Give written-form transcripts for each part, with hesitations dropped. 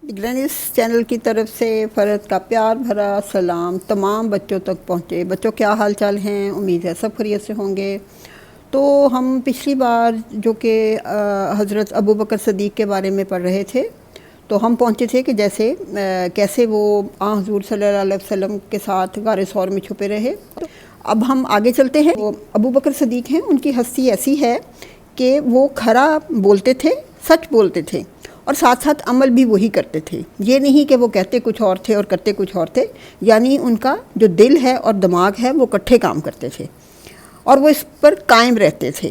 ग्रैनिस channel की तरफ से फ़रद का प्यार भरा सलाम तमाम बच्चों तक पहुँचे। बच्चों क्या हाल चाल हैं, उम्मीद है सब खैरियत से होंगे। तो हम पिछली बार जो कि हज़रत अबू बकर सदीक़ के बारे में पढ़ रहे थे, तो हम पहुँचे थे कि जैसे कैसे वो हुज़ूर सल्लल्लाहु अलैहि वसल्लम के साथ गारे सौर में छुपे रहे। तो अब हम आगे चलते हैं। वो अबू बकर सदीक़ हैं, उनकी हस्ती ऐसी है कि वो खरा बोलते थे, सच बोलते थे और साथ साथ अमल भी वही करते थे। ये नहीं कि वो कहते कुछ और थे और करते कुछ और थे, यानी उनका जो दिल है और दिमाग है वो इकट्ठे काम करते थे और वो इस पर कायम रहते थे।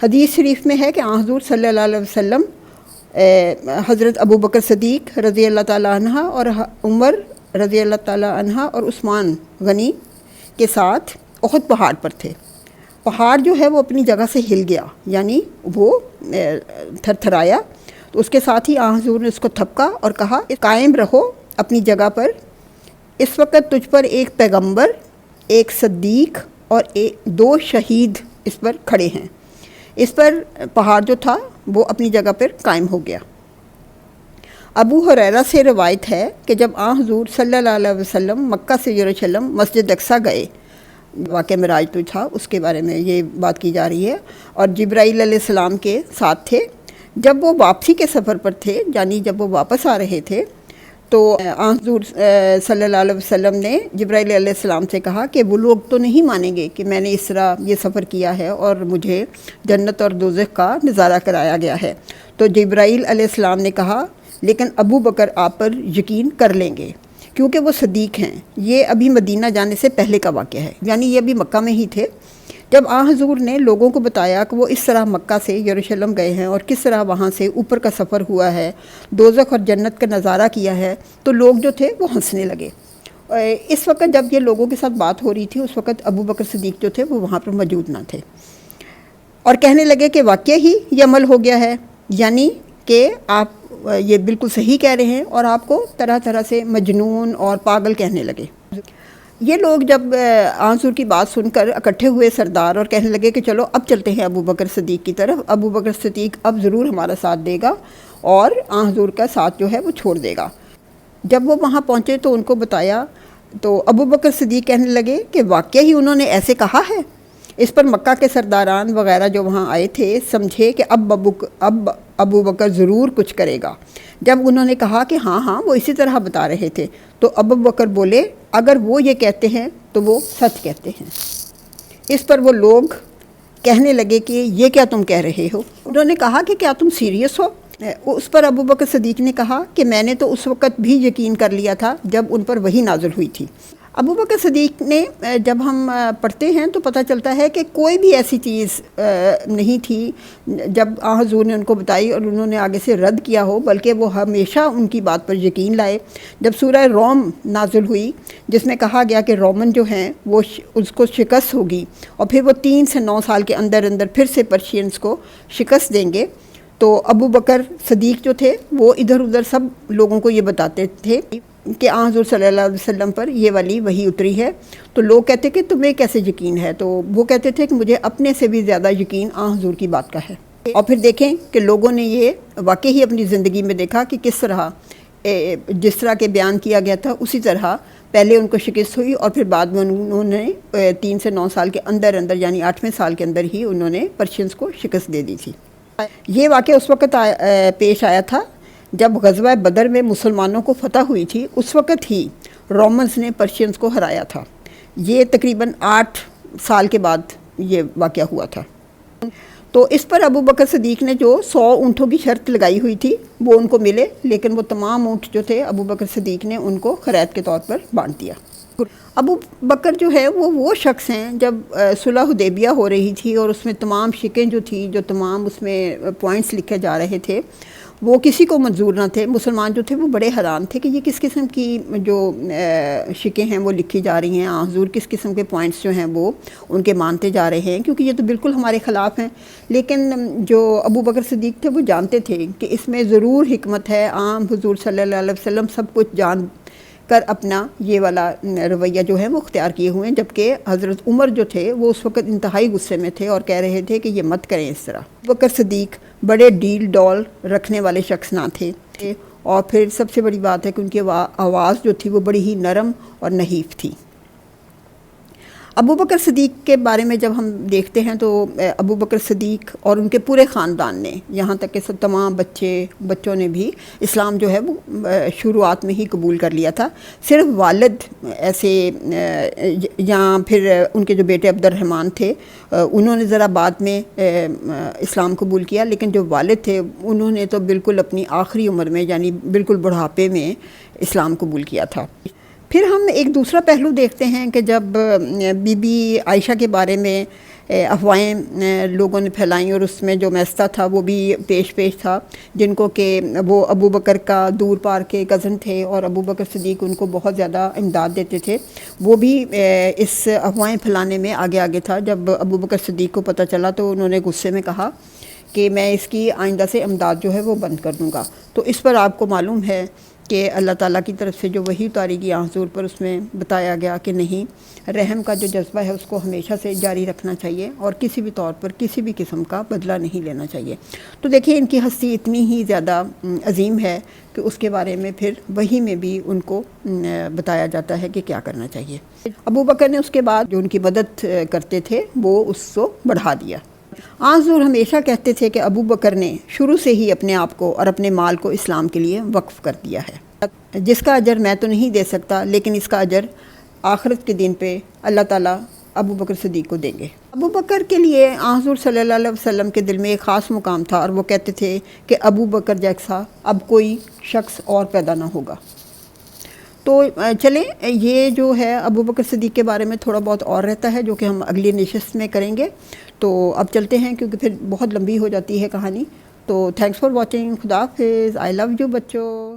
हदीस शरीफ में है कि हुज़ूर सल्लल्लाहु अलैहि वसल्लम हज़रत अबू बकर सदीक़ रज़ी अल्लाह ताला अन्हा और उमर रज़ी अल्लाह ताला अन्हा और उस्मान गनी के साथ उहद पहाड़ पर थे। पहाड़ जो है वो अपनी जगह से हिल गया, यानी वो थरथराया। तो उसके साथ ही हुज़ूर ने उसको थपका और कहा, कायम रहो अपनी जगह पर, इस वक्त तुझ पर एक पैगंबर, एक सद्दीक और दो शहीद इस पर खड़े हैं। इस पर पहाड़ जो था वो अपनी जगह पर कायम हो गया। अबू हुरैरा से रवायत है कि जब हुज़ूर सल्लल्लाहु अलैहि वसल्लम मक्का से यरूशलेम मस्जिद अक्सा गए, वाक़या मिराज तो था उसके बारे में ये बात की जा रही है, और जिब्राईल अलैहिस्सलाम के साथ थे। जब वो वापसी के सफ़र पर थे, यानी जब वो वापस आ रहे थे, तो हुज़ूर सल्लल्लाहु अलैहि वसल्लम ने जिब्राईल अलैहिस्सलाम से कहा कि वो लोग तो नहीं मानेंगे कि मैंने इस तरह ये सफ़र किया है और मुझे जन्नत और दोज़ख का नज़ारा कराया गया है। तो जिब्राईल अलैहिस्सलाम ने कहा, लेकिन अबू बकर आप पर यकीन कर लेंगे क्योंकि वो सदीक हैं। ये अभी मदीना जाने से पहले का वाक़या है, यानी ये अभी मक्का में ही थे। जब हुज़ूर ने लोगों को बताया कि वो इस तरह मक्का से यरूशलेम गए हैं और किस तरह वहाँ से ऊपर का सफ़र हुआ है, दोज़ख और जन्नत का नज़ारा किया है, तो लोग जो थे वो हंसने लगे। इस वक्त जब ये लोगों के साथ बात हो रही थी, उस वक्त अबू बकर सिद्दीक़ जो थे वो वहाँ पर मौजूद ना थे और कहने लगे कि वाक़ई ही ये अमल हो गया है, यानी कि आप ये बिल्कुल सही कह रहे हैं, और आपको तरह तरह से मजनून और पागल कहने लगे। ये लोग जब हुज़ूर की बात सुनकर इकट्ठे हुए सरदार और कहने लगे कि चलो अब चलते हैं अबू बकर सिद्दीक़ की तरफ, अबू बकर सिद्दीक़ अब ज़रूर हमारा साथ देगा और हुज़ूर का साथ जो है वो छोड़ देगा। जब वो वहाँ पहुँचे तो उनको बताया, तो अबू बकर सिद्दीक़ कहने लगे कि वाक़ई ही उन्होंने ऐसे कहा है। इस पर मक्का के सरदारान वग़ैरह जो वहाँ आए थे समझे कि अब अबू बकर ज़रूर कुछ करेगा। जब उन्होंने कहा कि हाँ हाँ वो इसी तरह बता रहे थे, तो अबू बकर बोले, अगर वो ये कहते हैं तो वो सच कहते हैं। इस पर वो लोग कहने लगे कि ये क्या तुम कह रहे हो। उन्होंने कहा कि क्या तुम सीरियस हो। उस पर अबू बकर सिद्दीक़ ने कहा कि मैंने तो उस वक़्त भी यकीन कर लिया था जब उन पर वही नाज़िल हुई थी। अबू बकर सिद्दीक़ ने जब हम पढ़ते हैं तो पता चलता है कि कोई भी ऐसी चीज़ नहीं थी जब हुज़ूर ने उनको बताई और उन्होंने आगे से रद्द किया हो, बल्कि वो हमेशा उनकी बात पर यकीन लाए। जब सूरह रोम नाज़िल हुई जिसमें कहा गया कि रोमन जो हैं वो उसको शिकस्त होगी और फिर वो 3 से 9 साल के अंदर अंदर फिर से पर्शियंस को शिकस्त देंगे, तो अबू बकर सिद्दीक़ जो थे वो इधर उधर सब लोगों को ये बताते थे कि हुज़ूर सल्लल्लाहु अलैहि वसल्लम पर ये वाली वही उतरी है। तो लोग कहते कि तुम्हें कैसे यकीन है, तो वो कहते थे कि मुझे अपने से भी ज़्यादा यकीन हुज़ूर की बात का है। और फिर देखें कि लोगों ने ये वाकई ही अपनी ज़िंदगी में देखा कि किस तरह जिस तरह के बयान किया गया था उसी तरह पहले उनको शिकस्त हुई और फिर बाद में उन्होंने 3 से 9 साल के अंदर अंदर यानी 8वें साल के अंदर ही उन्होंने पर्शियंस को शिकस्त दे दी थी। ये वाक़या उस वक़्त पेश आया था जब ग़ज़वा बदर में मुसलमानों को फतह हुई थी। उस वक़्त ही रोमन्स ने पर्शियंस को हराया था। ये तकरीबन 8 साल के बाद ये वाक़या हुआ था। तो इस पर अबू बकर सिद्दीक़ ने जो 100 ऊँटों की शर्त लगाई हुई थी वो उनको मिले, लेकिन वो तमाम ऊँट जो थे अबू बकर सिद्दीक़ ने उनको खैरात के तौर पर बांट दिया। अबू बकर जो है वो शख्स हैं, जब सुलह हुदैबिया हो रही थी और उसमें तमाम शिकें जो थी, जो तमाम उसमें पॉइंट्स लिखे जा रहे थे, वो किसी को मंजूर ना थे। मुसलमान जो थे वो बड़े हैरान थे कि ये किस किस्म की जो शिकें हैं वो लिखी जा रही हैं, हुज़ूर किस किस्म के पॉइंट्स जो हैं वो उनके मानते जा रहे हैं, क्योंकि ये तो बिल्कुल हमारे ख़िलाफ़ हैं। लेकिन जो अबू बकर सिद्दीक़ थे वो जानते थे कि इसमें ज़रूर हिकमत है। हुज़ूर सल्लल्लाहु अलैहि वसल्लम सब कुछ जान कर अपना ये वाला रवैया जो है वो अख्तियार किए हुए हैं, जबकि हज़रत उमर जो थे वो उस वक़्त इंतहाई गुस्से में थे और कह रहे थे कि ये मत करें इस तरह। बकर सिद्दीक़ बड़े डील डॉल रखने वाले शख्स ना थे। اور پھر سب سے بڑی بات ہے کہ ان کی آواز جو تھی وہ بڑی ہی نرم اور نحیف تھی۔ ابو بکر صدیق کے بارے میں جب ہم دیکھتے ہیں تو ابو بکر صدیق اور ان کے پورے خاندان نے، یہاں تک کہ سب تمام بچوں نے بھی اسلام جو ہے وہ شروعات میں ہی قبول کر لیا تھا۔ صرف والد ایسے یا پھر ان کے جو بیٹے عبد الرحمن تھے انہوں نے ذرا بعد میں اسلام قبول کیا، لیکن جو والد تھے انہوں نے تو بالکل اپنی آخری عمر میں، یعنی بالکل بڑھاپے میں اسلام قبول کیا تھا۔ پھر ہم ایک دوسرا پہلو دیکھتے ہیں کہ جب بی بی عائشہ کے بارے میں افواہیں لوگوں نے پھیلائیں اور اس میں جو میستہ تھا وہ بھی پیش تھا، جن کو کہ وہ ابو بکر کا دور پار کے کزن تھے اور ابو بکر صدیق ان کو بہت زیادہ امداد دیتے تھے، وہ بھی اس افواہیں پھیلانے میں آگے تھا۔ جب ابو بکر صدیق کو پتہ چلا تو انہوں نے غصے میں کہا کہ میں اس کی آئندہ سے امداد جو ہے وہ بند کر دوں گا۔ تو اس پر آپ کو معلوم ہے کہ اللہ تعالیٰ کی طرف سے جو وحی اتاری گئی حضور پر، اس میں بتایا گیا کہ نہیں، رحم کا جو جذبہ ہے اس کو ہمیشہ سے جاری رکھنا چاہیے اور کسی بھی طور پر کسی بھی قسم کا بدلہ نہیں لینا چاہیے۔ تو دیکھیے ان کی ہستی اتنی ہی زیادہ عظیم ہے کہ اس کے بارے میں پھر وحی میں بھی ان کو بتایا جاتا ہے کہ کیا کرنا چاہیے۔ ابو بکر نے اس کے بعد جو ان کی مدد کرتے تھے وہ اس کو بڑھا دیا۔ حضور ہمیشہ کہتے تھے کہ ابو بکر نے شروع سے ہی اپنے آپ کو اور اپنے مال کو اسلام کے لیے وقف کر دیا ہے، جس کا اجر میں تو نہیں دے سکتا، لیکن اس کا اجر آخرت کے دن پہ اللہ تعالیٰ ابو بکر صدیق کو دیں گے۔ ابو بکر کے لیے حضور صلی اللہ علیہ وسلم کے دل میں ایک خاص مقام تھا، اور وہ کہتے تھے کہ ابو بکر جیسا اب کوئی شخص اور پیدا نہ ہوگا۔ تو چلیں یہ جو ہے ابو بکر صدیق کے بارے میں تھوڑا بہت اور رہتا ہے جو کہ ہم اگلی نشست میں کریں گے۔ تو اب چلتے ہیں کیونکہ پھر بہت لمبی ہو جاتی ہے کہانی۔ تو تھینکس فار واچنگ، خدا حافظ، آئی لو یو بچوں۔